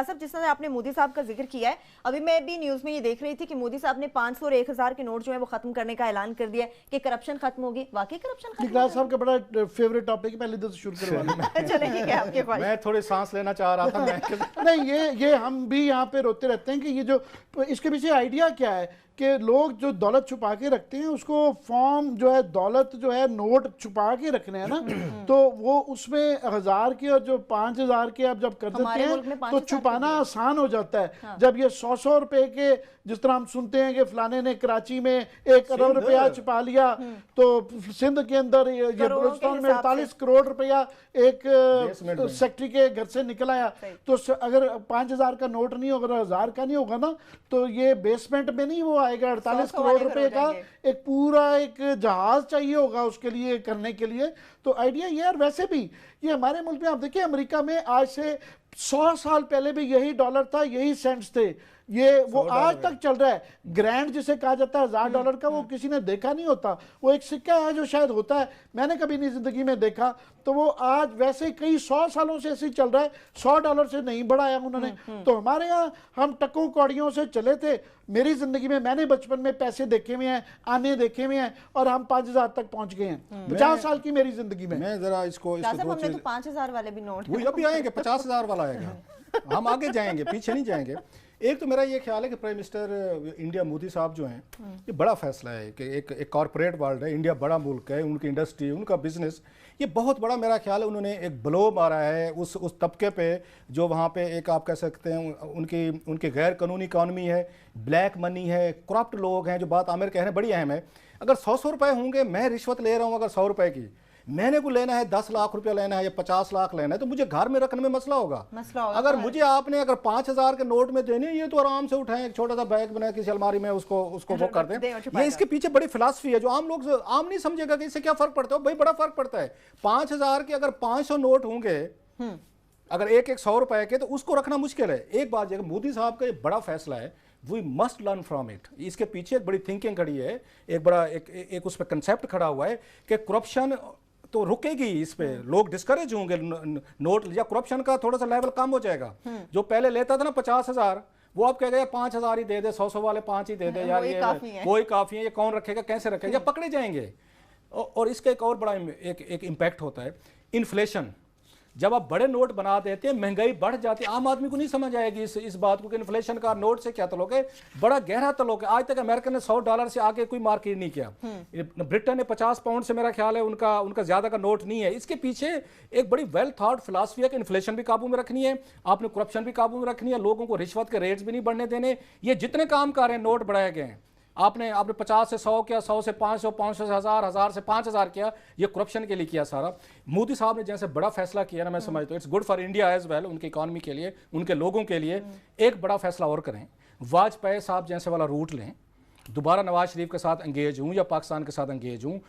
साहब, जिस तरह आपने मोदी साहब का जिक्र किया है, अभी मैं भी न्यूज में ये देख रही थी कि मोदी साहब ने 500 और 1000 के नोट जो है वो खत्म करने का ऐलान कर दिया कि करप्शन खत्म होगी। वाकई करप्शन खत्म निकराज साहब का बड़ा फेवरेट टॉपिक है, पहले तो शुरू करवा चले ठीक है, आपके पास मैं थोड़ी सांस लेना चाह रहा था मैं नहीं, ये हम भी यहाँ पे रोते रहते हैं कि ये जो इसके पीछे आइडिया क्या है कि लोग जो दौलत छुपा के रखते हैं उसको फॉर्म जो है दौलत जो है नोट छुपा के रखने हैं ना, तो वो उसमें 1000 के और जो 5000 के अब जब कर देते हैं तो छुपाना आसान हो जाता है। हाँ। जब ये 100 रुपए के, जिस तरह हम सुनते हैं कि फलाने ने कराची में 1 अरब रुपया छुपा लिया, तो सिंध के अंदर ये बलूचिस्तान में 48 करोड़ रुपया एक सेक्रेटरी के घर से निकल आया। तो अगर 5000 का नोट नहीं होगा, 1000 का नहीं होगा ना, तो ये बेसमेंट में नहीं वो आएगा। 48 करोड़ रुपए का एक पूरा एक जहाज चाहिए होगा उसके लिए करने के लिए। तो आइडिया ये, और वैसे भी ये हमारे मुल्क में आप देखिए, अमेरिका में आज से 100 साल पहले भी यही डॉलर था, यही सेंट्स थे, ये वो आज तक चल रहा है। ग्रैंड जिसे कहा जाता है $1000 का, वो किसी ने देखा नहीं होता। वो एक सिक्का है जो शायद होता है, मैंने कभी नहीं जिंदगी में देखा। तो वो आज वैसे कई 100 सालों से ऐसे ही चल रहा है, $100 से नहीं बढ़ाया उन्होंने। तो हमारे यहाँ हम टकों कौड़ियों से चले थे। मेरी जिंदगी में मैंने बचपन में पैसे देखे हुए हैं, आने देखे हुए हैं, और हम 5000 तक पहुंच गए हैं 50 साल की मेरी जिंदगी में। मैं जरा इसको हमने तो 5000 वाले भी नोट, वो अभी आएंगे, 50000 वाला आएगा। हम आगे जाएंगे, पीछे नहीं जाएंगे। एक तो मेरा ये ख्याल है कि प्राइम मिनिस्टर इंडिया मोदी साहब जो हैं, ये बड़ा फैसला है कि एक कॉरपोरेट वर्ल्ड है, इंडिया बड़ा मुल्क है, उनकी इंडस्ट्री, उनका बिजनेस, ये बहुत बड़ा मेरा ख्याल है उन्होंने एक ब्लो मारा है उस तबके पे जो वहाँ पे एक आप कह सकते हैं उनकी गैर कानूनी इकॉनमी है, ब्लैक मनी है, करप्ट लोग हैं। जो बात आमिर कह रहे हैं बड़ी अहम है। अगर 100 रुपए होंगे, मैं रिश्वत ले रहा हूँ अगर 100 रुपए की, मैंने को लेना है 10 लाख रुपया लेना है या 50 लाख लेना है, तो मुझे घर में रखने में मसला होगा। अगर मुझे आपने अगर 5000 के नोट में देने, ये तो आराम से उठाएं, एक छोटा सा बैग बना किसी अलमारी में उसको वो कर दें। ये इसके पीछे बड़ी फिलॉसफी है जो आम लोग आम नहीं समझेगा कि इससे क्या फर्क पड़ता है। भाई बड़ा फर्क पड़ता है। 5000 के अगर 500 नोट होंगे, अगर एक 100 रुपए के, तो उसको रखना मुश्किल है। एक बात है, मोदी साहब का ये बड़ा फैसला है, we must learn from it. इसके पीछे एक बड़ी थिंकिंग खड़ी है, एक बड़ा एक उस पर कंसेप्ट खड़ा हुआ है कि करप्शन तो रुकेगी, इस पे लोग डिस्करेज होंगे, नोट या करप्शन का थोड़ा सा लेवल कम हो जाएगा। जो पहले लेता था ना 50,000, वो अब कह गए 5,000 ही दे दे, 100 वाले 5 ही दे दे यार, ये वही काफी है, ये कौन रखेगा, कैसे रखेगा, या पकड़े जाएंगे। और इसका एक और बड़ा एक इम्पैक्ट होता है इन्फ्लेशन। जब आप बड़े नोट बना देते हैं, महंगाई बढ़ जाती है, आम आदमी को नहीं समझ आएगी इस बात को कि इन्फ्लेशन का नोट से क्या तल्लुक है। बड़ा गहरा तल्लुक है। आज तक अमेरिका ने $100 से आगे कोई मार्केट नहीं किया। ब्रिटेन ने 50 पाउंड से, मेरा ख्याल है उनका ज्यादा का नोट नहीं है। इसके पीछे एक बड़ी वेल थॉट फिलॉसफी है कि इन्फ्लेशन भी काबू में रखनी है, आपने करप्शन भी काबू में रखनी है, लोगों को रिश्वत के रेट्स भी नहीं बढ़ने देने। ये जितने काम कर रहे हैं, नोट बढ़ाए गए हैं, आपने 50 से 100 किया, 100 से 500, 500 से 1000, 1000 से 5000 किया, ये करप्शन के लिए किया सारा। मोदी साहब ने जैसे बड़ा फैसला किया ना, मैं समझता हूँ it's good for India as well, उनकी इकॉनमी के लिए, उनके लोगों के लिए। एक बड़ा फैसला और करें, वाजपेयी साहब जैसे वाला रूट लें, दोबारा नवाज शरीफ के साथ एंगेज हूँ या पाकिस्तान के साथ एंगेज हूँ,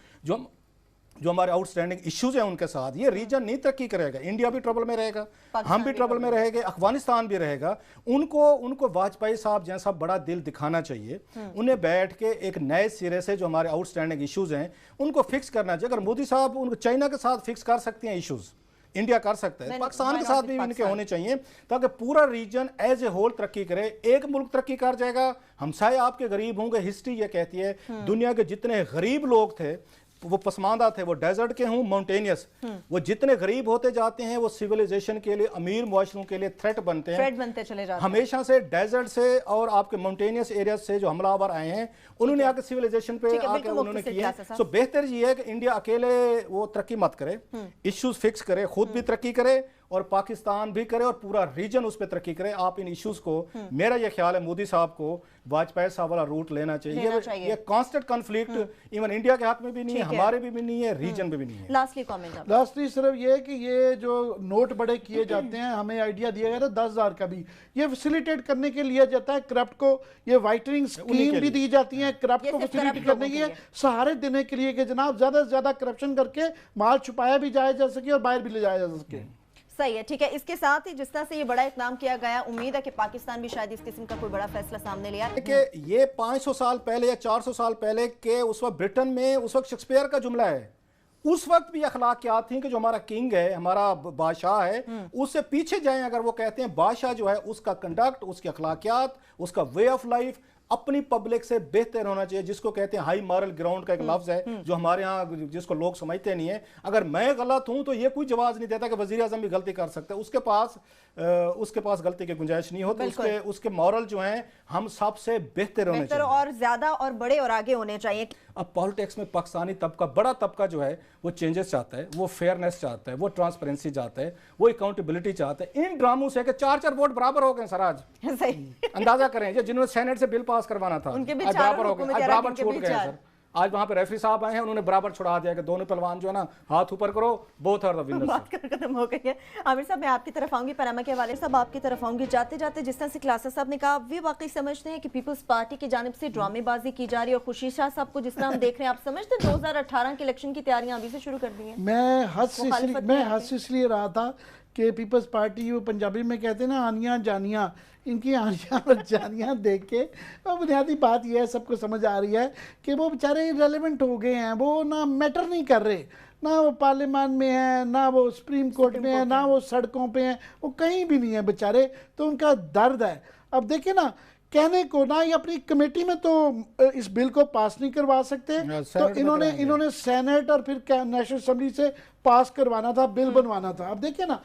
जो हमारे आउटस्टैंडिंग इश्यूज हैं उनके साथ, ये रीजन नहीं तरक्की करेगा। इंडिया भी ट्रबल में रहेगा, हम भी ट्रबल में रहेंगे, अफगानिस्तान भी रहेगा। उनको वाजपेयी साहब जैसा बड़ा दिल दिखाना चाहिए। उन्हें बैठ के एक नए सिरे से जो हमारे आउटस्टैंडिंग इश्यूज हैं उनको फिक्स करना चाहिए। अगर मोदी साहब उनको चाइना के साथ फिक्स कर सकते हैं इश्यूज, इंडिया कर सकता है, पाकिस्तान के साथ भी इनके होने चाहिए, ताकि पूरा रीजन एज ए होल तरक्की करे। एक मुल्क तरक्की कर जाएगा, हमसाए आपके गरीब होंगे। हिस्ट्री ये कहती है दुनिया के जितने गरीब लोग थे वो पसमानदा थे, वो डेजर्ट के हों, माउंटेनियस, वो जितने गरीब होते जाते हैं वो सिविलाइजेशन के लिए, अमीर मुआशरों के लिए थ्रेट बनते चले जाते हैं। हमेशा से डेजर्ट से और आपके माउंटेनियस एरिया से जो हमलावर आए हैं, उन्होंने आके सिविलाइजेशन पे आके उन्होंने किया। सो बेहतर ये है कि इंडिया अकेले वो तरक्की मत करे, इश्यूज फिक्स करे, खुद भी तरक्की करे और पाकिस्तान भी करे और पूरा रीजन उस पर तरक्की करे। आप इन इश्यूज को, मेरा ये ख्याल है मोदी साहब को वाजपेयी साहब वाला रूट लेना चाहिए। ये कांस्टेंट कॉन्फ्लिक्ट इवन इंडिया के हक में भी नहीं है, हमारे भी नहीं है, रीजन में भी नहीं है। लास्टली सिर्फ ये कि ये जो नोट बड़े किए जाते हैं, हमें आइडिया दिया गया था 10,000 का भी, ये फैसिलिटेट करने के लिए जाता है करप्ट को। ये वाइटनिंग स्कीम भी दी जाती है करप्ट को फैसिलिटेट करने के लिए, सहारे देने के लिए कि जनाब ज्यादा से ज्यादा करप्शन करके माल छुपाया भी जाया जा सके और बाहर भी ले जाया जा सके। सही है, ठीक है। इसके साथ ही जिस तरह से ये बड़ा इकदाम किया गया, उम्मीद है कि पाकिस्तान भी शायद इस किस्म का कोई बड़ा फैसला सामने लिया कि ये 500 साल पहले या 400 साल पहले के उस वक्त ब्रिटेन में उस वक्त शेक्सपियर का जुमला है, उस वक्त भी अखलाकियात थी कि जो हमारा किंग है, हमारा बादशाह है, उससे पीछे जाएं अगर वो कहते हैं बादशाह जो है उसका कंडक्ट, उसकी अखलाकियात, उसका वे ऑफ लाइफ अपनी पब्लिक से बेहतर होना चाहिए, जिसको कहते हैं हाई मॉरल ग्राउंड का एक लफ्ज है जो हमारे यहाँ जिसको लोग समझते नहीं है। अगर मैं गलत हूं तो ये कोई जवाब नहीं देता कि वजीर आजम भी गलती कर सकता है, उसके पास गलती की गुंजाइश नहीं होती। उसके मॉरल जो हैं हम सबसे बेहतर होने चाहिए और ज्यादा और बड़े और आगे होने चाहिए। अब पॉलिटिक्स में पाकिस्तानी तबका, बड़ा तबका जो है वो चेंजेस चाहता है, वो फेयरनेस चाहता है, वो ट्रांसपेरेंसी चाहता है, वो अकाउंटेबिलिटी चाहता है। इन ड्रामों से कि 4-4 वोट बराबर हो गए सर आज अंदाजा करें, जिन्होंने सेनेट से बिल पास करवाना था उनके भी बराबर हो गए, बराबर छूट गए चार। सर। आज वहां पे रेफरी साहब आए हैं, उन्होंने बराबर छुड़ा दिया कि दोनों पहलवान जो है ना हाथ ऊपर करो, बोथ आर द विनर्स। बात कर खत्म हो गई है। आमिर साहब मैं आपकी तरफ आऊंगी, पनामा के हवाले साहब आपकी तरफ आऊंगी। जाते जाते जिस तरह से क्लासा साहब ने कहा, वे वाकई समझते हैं कि पीपल्स पार्टी की जानिब से ड्रामेबाजी की जा रही है, और खुशी शाह साहब को जिस तरह हम देख रहे हैं, आप समझते हैं 2018 के इलेक्शन की तैयारियां अभी से शुरू कर दी हैं? मैं हंस इसलिए रहा था कि पीपल्स पार्टी, वो पंजाबी में कहते हैं ना आनियाँ जानियाँ, इनकी आनियाँ और जानियाँ देख के वो बुनियादी बात यह है, सबको समझ आ रही है कि वो बेचारे इरेलेवेंट हो गए हैं, वो ना मैटर नहीं कर रहे, ना वो पार्लियामान में है, ना वो सुप्रीम कोर्ट में है, ना वो सड़कों पे हैं, वो कहीं भी नहीं है बेचारे। तो उनका दर्द है। अब देखिए ना, कहने को ना ये अपनी कमेटी में तो इस बिल को पास नहीं करवा सकते, तो इन्होंने सेनेट और फिर नेशनल असेंबली से पास करवाना था, बिल बनवाना था। अब देखिए ना,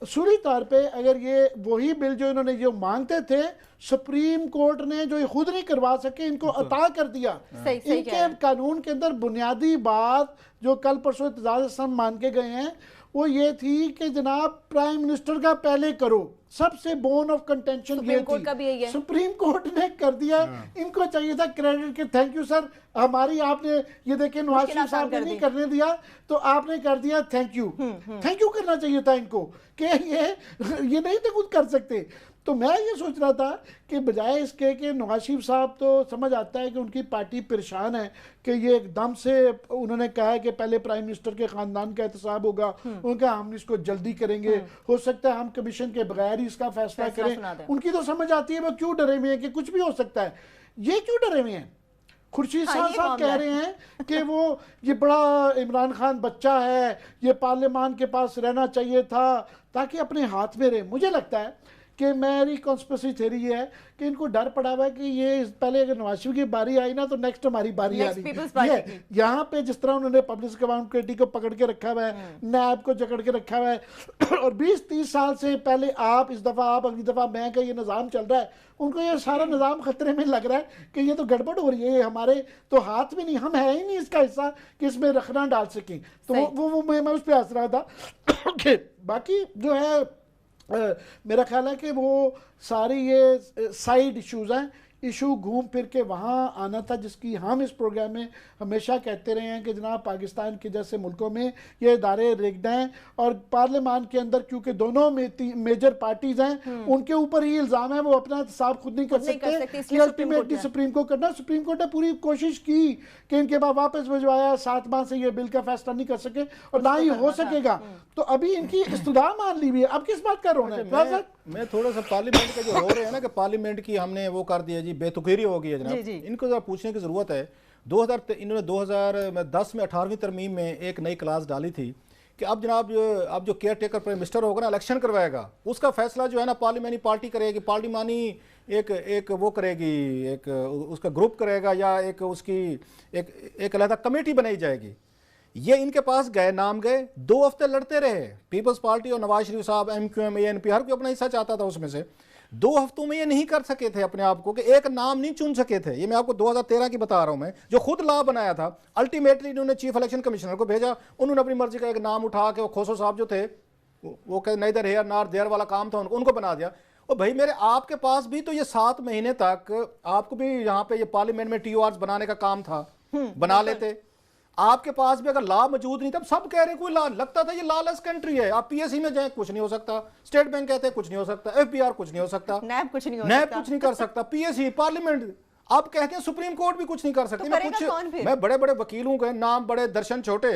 सूरी तौर पे अगर ये वही बिल जो इन्होंने जो मांगते थे, सुप्रीम कोर्ट ने जो ये खुद नहीं करवा सके, इनको अता कर दिया। इनके कानून के अंदर बुनियादी बात जो कल परसों इत्तेजाज मान के गए हैं वो ये थी कि जनाब प्राइम मिनिस्टर का पहले करो, सबसे बोन ऑफ कंटेंशन ये थी। सुप्रीम कोर्ट ने कर दिया। इनको चाहिए था क्रेडिट के थैंक यू सर, हमारी आपने ये देखे नवाज शरीफ साहब ने नहीं करने दिया तो आपने कर दिया, थैंक यू। थैंक यू करना चाहिए था इनको कि ये नहीं थे खुद कर सकते। तो मैं ये सोच रहा था कि बजाय इसके कि नवाज शरीफ साहब तो समझ आता है कि उनकी पार्टी परेशान है कि ये एकदम से उन्होंने कहा है कि पहले प्राइम मिनिस्टर के खानदान का एहतसाब होगा, उनका हम इसको जल्दी करेंगे, हो सकता है हम कमीशन के बगैर ही इसका फैसला करें। उनकी तो समझ आती है वो क्यों डरे हुए हैं कि कुछ भी हो सकता है। ये क्यों डरे हुए हैं? खुर्शीद शाह साहब कह रहे हैं कि वो ये बड़ा इमरान खान बच्चा है, ये पार्लियामान के पास रहना चाहिए था ताकि अपने हाथ में रहे। मुझे लगता है कि मेरी कॉन्स्पिरेसी थ्योरी ये है कि इनको डर पड़ा हुआ है कि ये पहले अगर नवाज शरीफ की बारी आई ना तो नेक्स्ट हमारी बारी आ रही। यहाँ पे जिस तरह उन्होंने पब्लिक अकाउंटेबिलिटी को पकड़ के रखा हुआ है, नैब को जकड़ के रखा हुआ है, और 20-30 साल से पहले आप, इस दफ़ा आप, अगली दफ़ा मैं का ये निज़ाम चल रहा है, उनको ये सारा निज़ाम खतरे में लग रहा है कि ये तो गड़बड़ हो रही है, हमारे तो हाथ में नहीं, हम है ही नहीं इसका हिस्सा कि इसमें रखना डाल सकें। तो वो मैं उस पर हंस रहा था। बाकी जो है मेरा ख्याल है कि वो सारी ये साइड इश्यूज हैं, इशू घूम फिर के वहाँ आना था, जिसकी हम इस प्रोग्राम में हमेशा कहते रहे हैं कि जनाब पाकिस्तान के जैसे मुल्कों में ये इदारे रिग्ड हैं, और पार्लियामान के अंदर क्योंकि दोनों मेजर पार्टीज हैं उनके ऊपर ही इल्ज़ाम है, वो अपना हिसाब खुद नहीं कर सकते कि अल्टीमेटली सुप्रीम कोर्ट करना। सुप्रीम कोर्ट ने पूरी कोशिश की कि इनके बाद वापस भिजवाया, 7 माह से ये बिल का फैसला नहीं कर सके और ना ही हो सकेगा। तो अभी इनकी इस्तदा मान ली हुई है, अब किस बात का रोना है? मैं थोड़ा सा पार्लियामेंट के जो रो रहे हैं ना कि पार्लियामेंट की हमने वो कर दिया जी, बेतुकीरी हो गई है जनाब, इनको जरा पूछने की जरूरत है। इन्होंने 2010 में 18वीं तरमीम में एक नई क्लास डाली थी कि अब जनाब अब जो केयर टेकर प्राइम मिनिस्टर होगा ना, इलेक्शन करवाएगा, उसका फैसला जो है ना पार्लियामानी पार्टी करेगी, पार्लियामानी एक वो करेगी, एक उसका ग्रुप करेगा, या एक उसकी एक अलग कमेटी बनाई जाएगी। ये इनके पास गए, नाम गए, 2 हफ्ते लड़ते रहे पीपल्स पार्टी और नवाज शरीफ साहब, MQM, ANP, हर कोई अपना हिस्सा चाहता था उसमें से। 2 हफ्तों में ये नहीं कर सके थे अपने आप को कि एक नाम नहीं चुन सके थे। ये मैं आपको 2013 की बता रहा हूं, मैं जो खुद लॉ बनाया था। अल्टीमेटली इन्होंने चीफ इलेक्शन कमिश्नर को भेजा, उन्होंने अपनी मर्जी का एक नाम उठा के, वो खोसो साहब जो थे, वो कहे नेदर हेयर नॉर देयर वाला काम था, उनको बना दिया। और भाई मेरे आपके पास भी तो ये 7 महीने तक आपको भी यहाँ पे ये पार्लियामेंट में TORs बनाने का काम था, बना लेते। आपके पास भी अगर लॉ मौजूद नहीं था, सब कह रहे हैं कोई लॉ, लगता था ये लॉलेस कंट्री है। आप PSC में जाए कुछ नहीं हो सकता, स्टेट बैंक कहते हैं कुछ नहीं हो सकता, FBR कुछ नहीं हो सकता, नैब कुछ नहीं कर सकता, PSC पार्लियामेंट आप कहते हैं सुप्रीम कोर्ट भी कुछ नहीं कर सकती। मैं बड़े बड़े वकीलों के नाम बड़े दर्शन छोटे,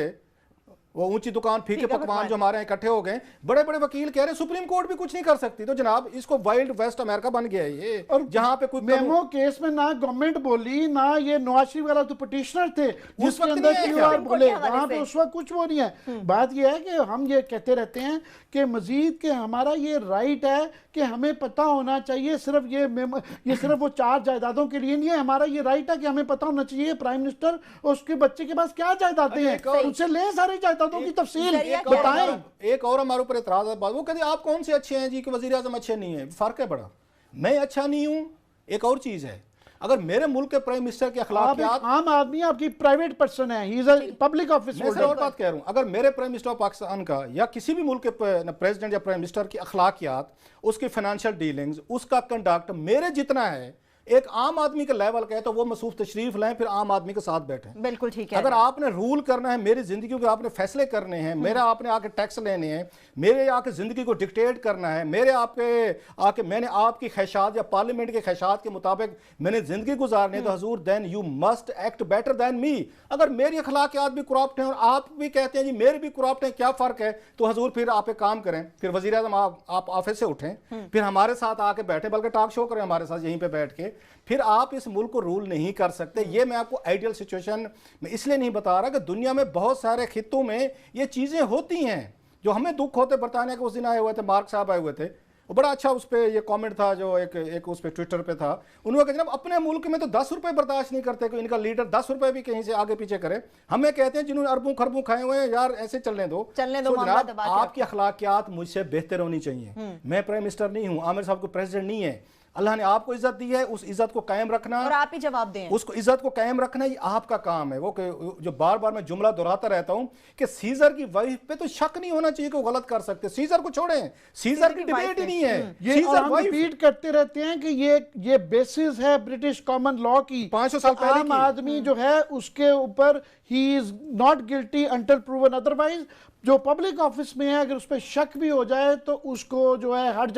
वो ऊंची दुकान फीके पकवान जो हमारे यहाँ इकट्ठे हो गए, बड़े बड़े वकील कह रहे हैं सुप्रीम कोर्ट भी कुछ नहीं कर सकती। तो जनाब इसको वाइल्ड वेस्ट अमेरिका बन गया है ये, और जहां पे कोई मेमो केस में ना गवर्नमेंट बोली ना ये नवाज शरीफ वाला तो पिटिशनर थे जिसके अंदर क्यूआर बोले, वहां पे उस वक्त कुछ वो नहीं है। बात ये है कि हम ये कहते रहते हैं कि मजीद के हमारा ये राइट है कि हमें पता होना चाहिए, सिर्फ ये सिर्फ वो 4 जायदादों के लिए नहीं है, हमारा ये राइट है कि हमें पता होना चाहिए प्राइम मिनिस्टर और उसके बच्चे के पास क्या जायदादें हैं, उनसे लें सारी जायदादों की तफसील बताएं। एक और हमारे ऊपर एतराज है, वो कहते हैं आप कौन से अच्छे हैं जी कि वजीर आजम अच्छे नहीं है। फर्क है बड़ा, मैं अच्छा नहीं हूं। एक और चीज है, अगर मेरे मुल्क के प्राइम मिनिस्टर के अखलाकियात, आम आदमी आपकी प्राइवेट पर्सन है, he is a public office holder. मैं और बात कह रहा हूं, अगर मेरे प्राइम मिनिस्टर ऑफ पाकिस्तान का या किसी भी मुल्क के प्रेसिडेंट या प्राइम मिनिस्टर की अखलाकियात, उसकी फाइनेंशियल डीलिंग्स, उसका कंडक्ट मेरे जितना है, एक आम आदमी के लेवल का है, तो वो मसूफ तशरीफ लाएं, फिर आम आदमी के साथ बैठें। बिल्कुल ठीक है। अगर आपने रूल करना है मेरी जिंदगी को, आपने फैसले करने हैं, मेरा आपने आके टैक्स लेने हैं, मेरे आके जिंदगी को डिक्टेट करना है, मेरे आके मैंने आपकी ख्वाहिशात या पार्लियामेंट के ख्वाहिशात के मुताबिक मैंने जिंदगी गुजारनी है, तो हजूर then you must act better than me. अगर मेरी अखलाकियात भी करप्ट हैं और आप भी कहते हैं जी मेरे भी करप्ट हैं, क्या फर्क है? तो हजूर फिर आप एक काम करें, फिर वजीर आजम आप ऑफिस से उठें, फिर हमारे साथ आके बैठे, बल्कि टॉक शो करें हमारे साथ यहीं पे बैठ के, फिर आप इस मुल्क को रूल नहीं कर सकते। ये मैं आपको आइडियल सिचुएशन में इसलिए नहीं बता रहा कि दुनिया में बहुत सारे खित्तों में ये चीजें होती हैं जो हमें दुख होते। बरतानिया के उस दिन आए हुए थे, मार्क साहब आए हुए थे, वो बड़ा अच्छा उस पर ये कमेंट था जो एक उस पर ट्विटर पे था। उन्होंने कहा जनाब अपने मुल्क में तो 10 रुपए बर्दाश्त नहीं करते कि इनका लीडर 10 रुपए भी कहीं से आगे पीछे करे। हमें कहते हैं जिन्होंने अरबों खरबों खाए हुए हैं, यार ऐसे चलने दो। जनाब आपकी अखलाकियात मुझसे बेहतर होनी चाहिए। मैं प्राइम मिनिस्टर नहीं हूँ, आमिर साहब को प्रेसिडेंट नहीं है। अल्लाह ने आपको इज्जत दी है, उस इज्जत को कायम रखना और आप ही जवाब दें, उसको इज्जत को कायम रखना ये आपका काम है। वो जो बार बार मैं जुमला दोहराता रहता हूं कि सीजर की वाइफ पे तो शक नहीं होना चाहिए कि वो गलत कर सकते। सीजर को छोड़ें, सीजर की डिबेट ही नहीं है। ये हम रिपीट करते रहते हैं कि ये बेसिस है ब्रिटिश कॉमन लॉ की, 500 साल पहले आम आदमी जो है उसके ऊपर he is not guilty until proven otherwise. जो पब्लिक ऑफिस में है अगर उस पर शक भी हो जाए तो उसको जो है हट